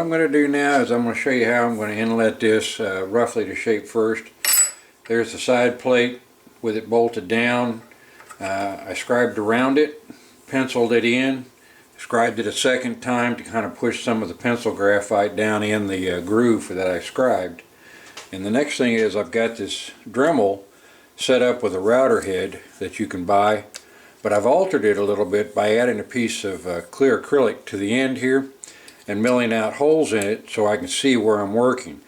I'm going to do now is I'm going to show you how I'm going to inlet this roughly to shape first. There's the side plate with it bolted down. I scribed around it, penciled it in, scribed it a second time to kind of push some of the pencil graphite down in the groove that I scribed. And the next thing is I've got this Dremel set up with a router head that you can buy, but I've altered it a little bit by adding a piece of clear acrylic to the end here and milling out holes in it so I can see where I'm working.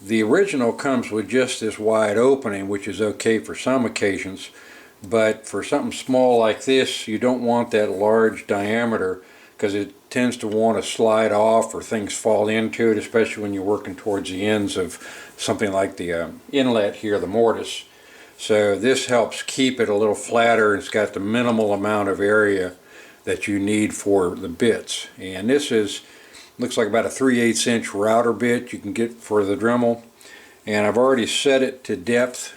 The original comes with just this wide opening, which is okay for some occasions, but for something small like this you don't want that large diameter because it tends to want to slide off or things fall into it, especially when you're working towards the ends of something like the inlet here, the mortise. So this helps keep it a little flatter. It's got the minimal amount of area that you need for the bits. And this looks like about a 3/8 inch router bit you can get for the Dremel. And I've already set it to depth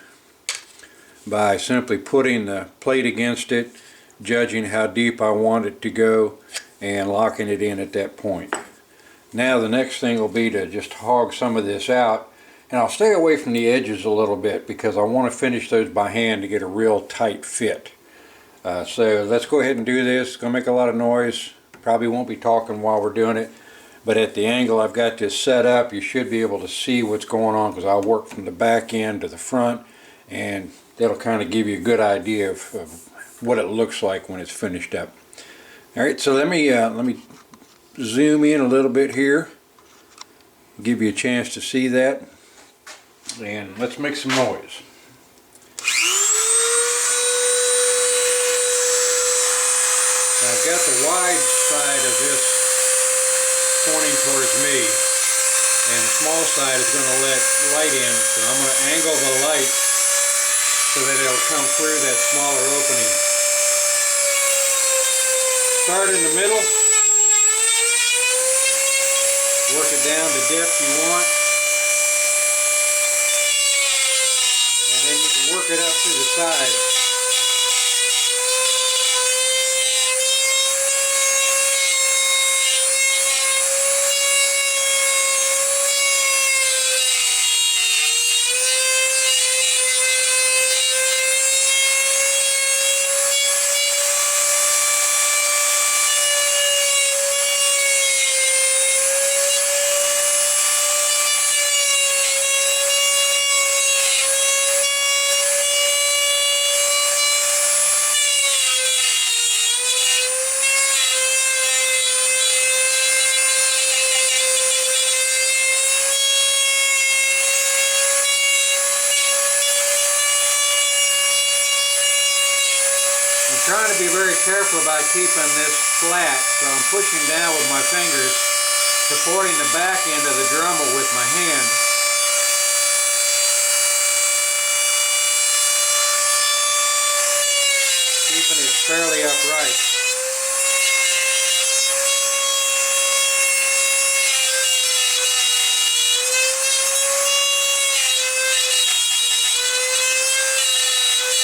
by simply putting the plate against it, judging how deep I want it to go, and locking it in at that point. Now the next thing will be to just hog some of this out, and I'll stay away from the edges a little bit because I want to finish those by hand to get a real tight fit. So let's go ahead and do this. It's going to make a lot of noise. Probably won't be talking while we're doing it, but at the angle I've got this set up, you should be able to see what's going on because I'll work from the back end to the front, and that'll kind of give you a good idea of what it looks like when it's finished up. Alright, so let me zoom in a little bit here, give you a chance to see that, and let's make some noise. Now I've got the wide side of this pointing towards me, and the small side is going to let light in, so I'm going to angle the light so that it'll come through that smaller opening. Start in the middle, work it down to depth you want, and then you can work it up to the side. I'm trying to be very careful about keeping this flat, so I'm pushing down with my fingers, supporting the back end of the Dremel with my hand. Keeping it fairly upright.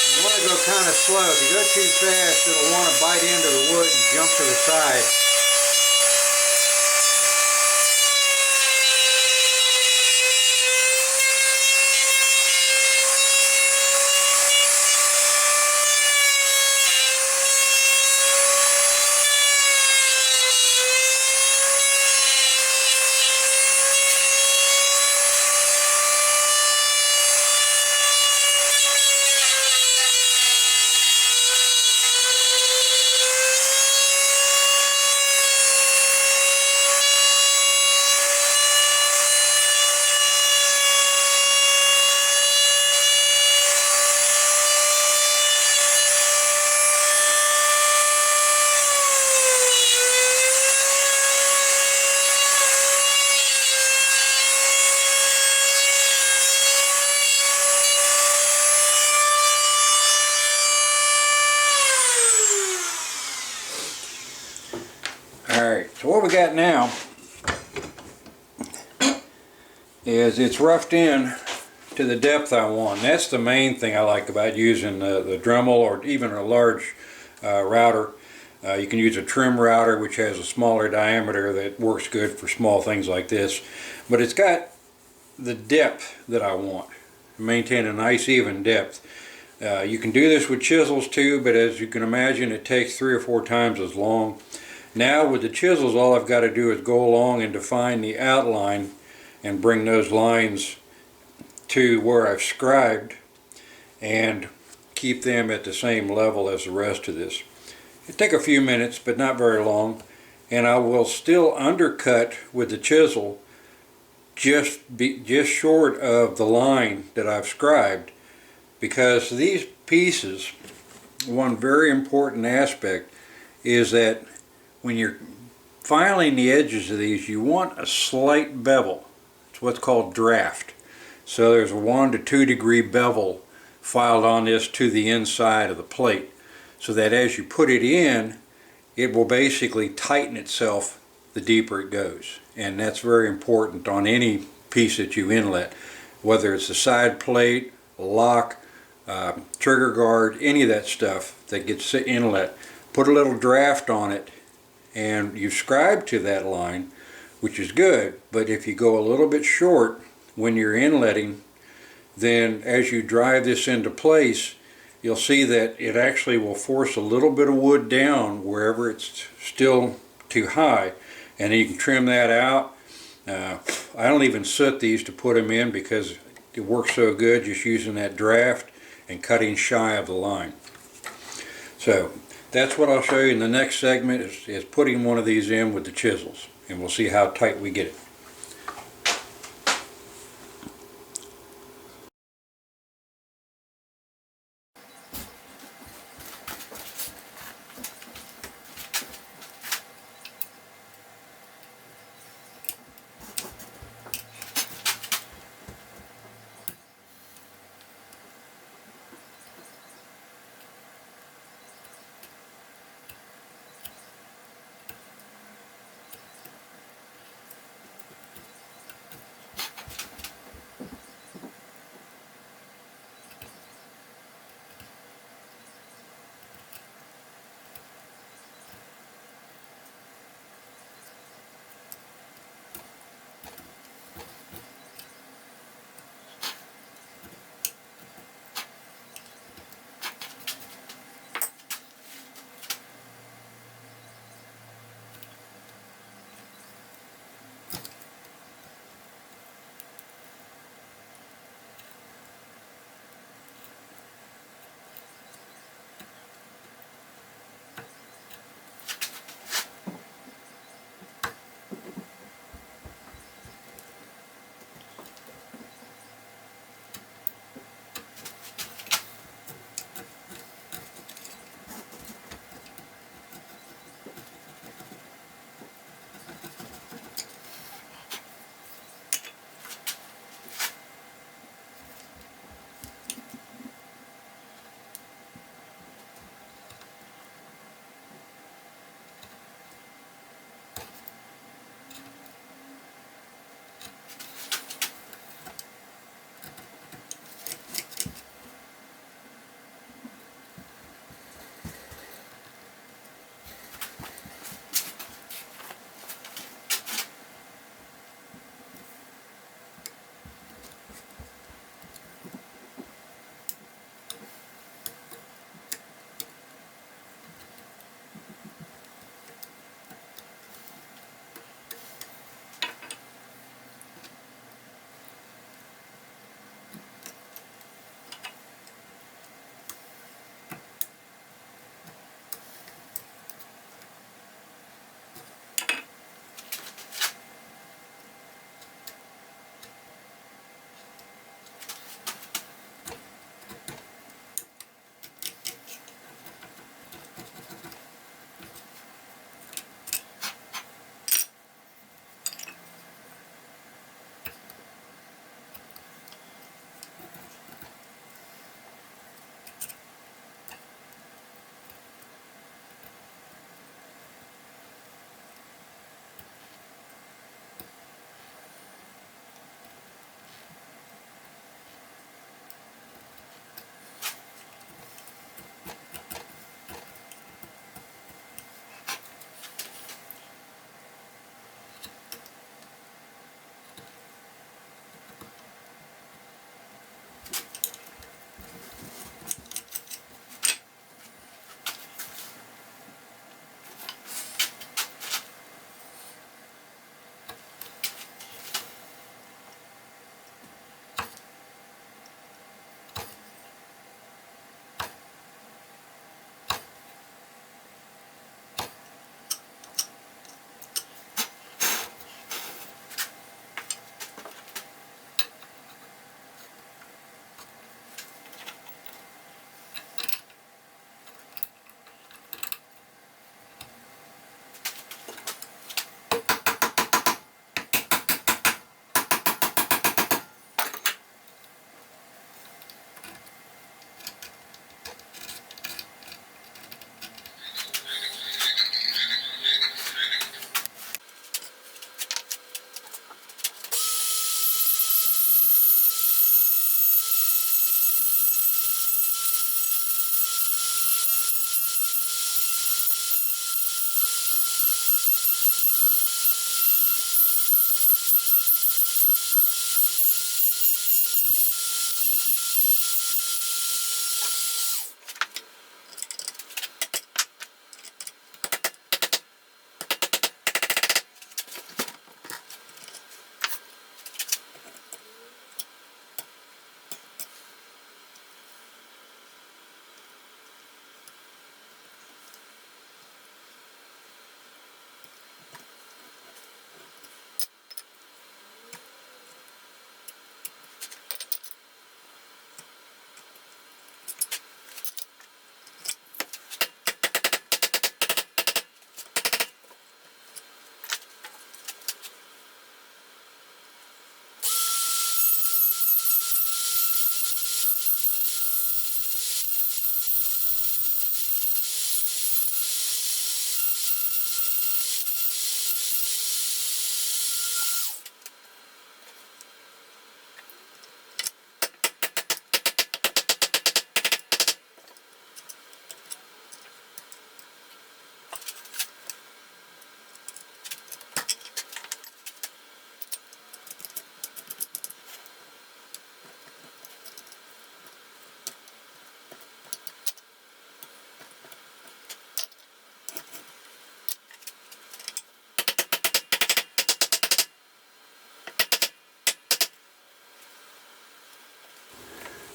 You want to go kind of slow. If you go too fast, it'll want to bite into the wood and jump to the side. Alright, so what we got now is it's roughed in to the depth I want. That's the main thing I like about using the Dremel or even a large router. You can use a trim router which has a smaller diameter that works good for small things like this, but it's got the depth that I want. Maintain a nice even depth. You can do this with chisels too, but as you can imagine, it takes 3 or 4 times as long. Now with the chisels, all I've got to do is go along and define the outline and bring those lines to where I've scribed and keep them at the same level as the rest of this. It'll take a few minutes, but not very long, and I will still undercut with the chisel just short of the line that I've scribed, because these pieces, one very important aspect is that when you're filing the edges of these, you want a slight bevel. It's what's called draft. So there's a 1 to 2 degree bevel filed on this to the inside of the plate, so that as you put it in, it will basically tighten itself the deeper it goes. And that's very important on any piece that you inlet, whether it's a side plate, lock, trigger guard, any of that stuff that gets inlet. Put a little draft on it and you scribe to that line, which is good, but if you go a little bit short when you're inletting, then as you drive this into place, you'll see that it actually will force a little bit of wood down wherever it's still too high, and you can trim that out. I don't even soot these to put them in because it works so good just using that draft and cutting shy of the line. So that's what I'll show you in the next segment, is putting one of these in with the chisels, and we'll see how tight we get it.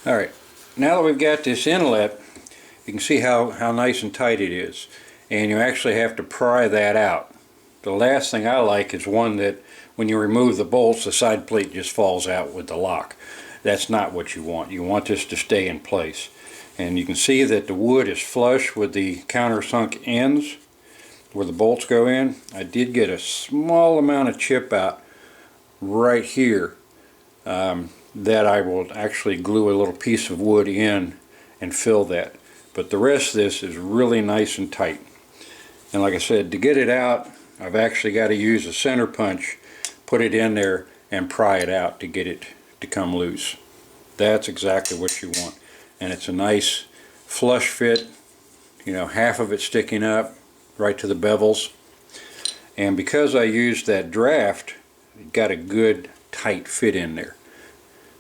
Alright, now that we've got this inlet, you can see how nice and tight it is. And you actually have to pry that out. The last thing I like is one that when you remove the bolts, the side plate just falls out with the lock. That's not what you want. You want this to stay in place. And you can see that the wood is flush with the countersunk ends where the bolts go in. I did get a small amount of chip out right here that I will actually glue a little piece of wood in and fill that. But the rest of this is really nice and tight. And like I said, to get it out, I've actually got to use a center punch, put it in there, and pry it out to get it to come loose. That's exactly what you want. And it's a nice flush fit, you know, half of it sticking up right to the bevels. And because I used that draft, it got a good tight fit in there.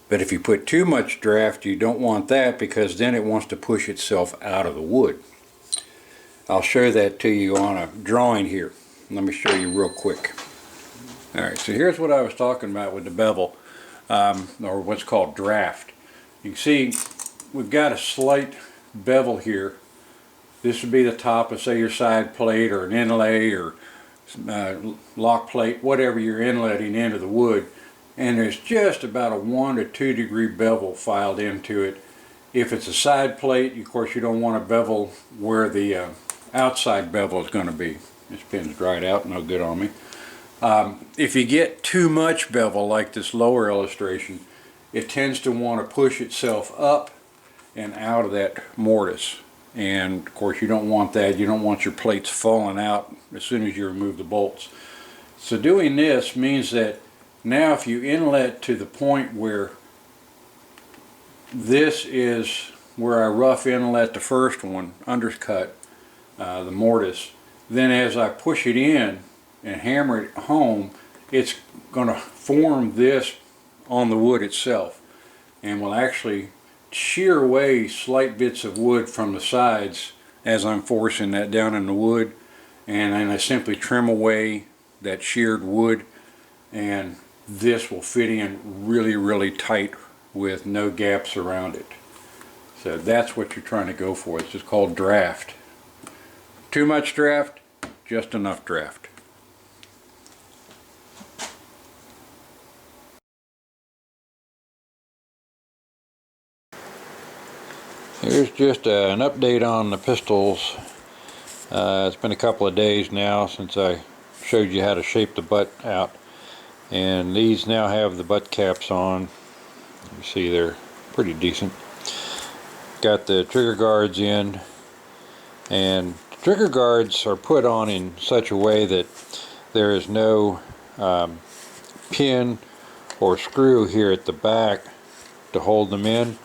But if you put too much draft, you don't want that, because then it wants to push itself out of the wood. I'll show that to you on a drawing here. Let me show you real quick. Alright, so here's what I was talking about with the bevel, or what's called draft. You can see we've got a slight bevel here. This would be the top of, say, your side plate or an inlay or lock plate, whatever you're inletting into the wood. And there's just about a 1 to 2 degree bevel filed into it. If it's a side plate, of course you don't want a bevel where the outside bevel is going to be. This pin's dried out, no good on me. If you get too much bevel, like this lower illustration, it tends to want to push itself up and out of that mortise. And of course you don't want that. You don't want your plates falling out as soon as you remove the bolts. So doing this means that now if you inlet to the point where this is where I rough inlet the first one, undercut the mortise, then as I push it in and hammer it home, it's going to form this on the wood itself and will actually shear away slight bits of wood from the sides as I'm forcing that down in the wood. And then I simply trim away that sheared wood, and this will fit in really tight with no gaps around it. So that's what you're trying to go for. It's just called draft. Too much draft, just enough draft. Here's just an update on the pistols. It's been a couple of days now since I showed you how to shape the butt out. And these now have the butt caps on. You see they're pretty decent. Got the trigger guards in, and the trigger guards are put on in such a way that there is no pin or screw here at the back to hold them in.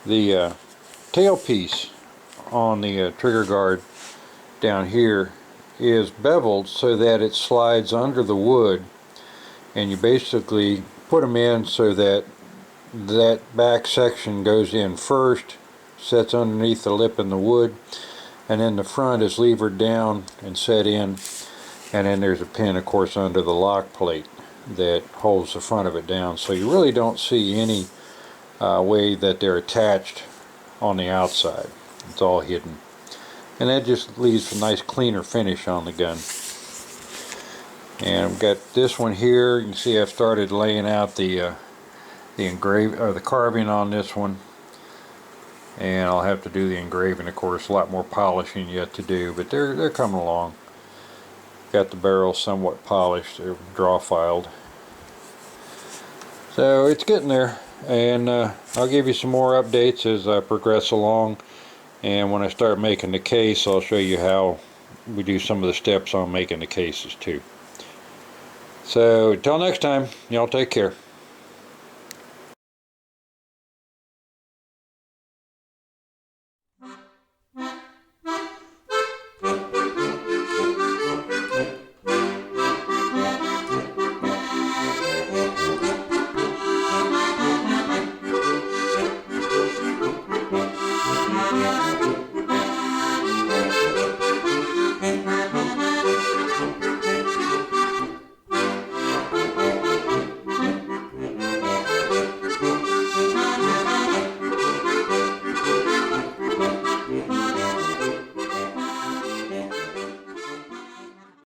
The tailpiece on the trigger guard down here is beveled so that it slides under the wood, and you basically put them in so that that back section goes in first, sets underneath the lip in the wood, and then the front is levered down and set in, and then there's a pin, of course, under the lock plate that holds the front of it down. So you really don't see any way that they're attached on the outside. It's all hidden, and that just leaves a nice cleaner finish on the gun. And I've got this one here. You can see I've started laying out the carving on this one, and I'll have to do the engraving, of course. A lot more polishing yet to do, but they're coming along. Got the barrel somewhat polished, they're draw filed, so it's getting there. And I'll give you some more updates as I progress along, and when I start making the case, I'll show you how we do some of the steps on making the cases too. So until next time, y'all take care.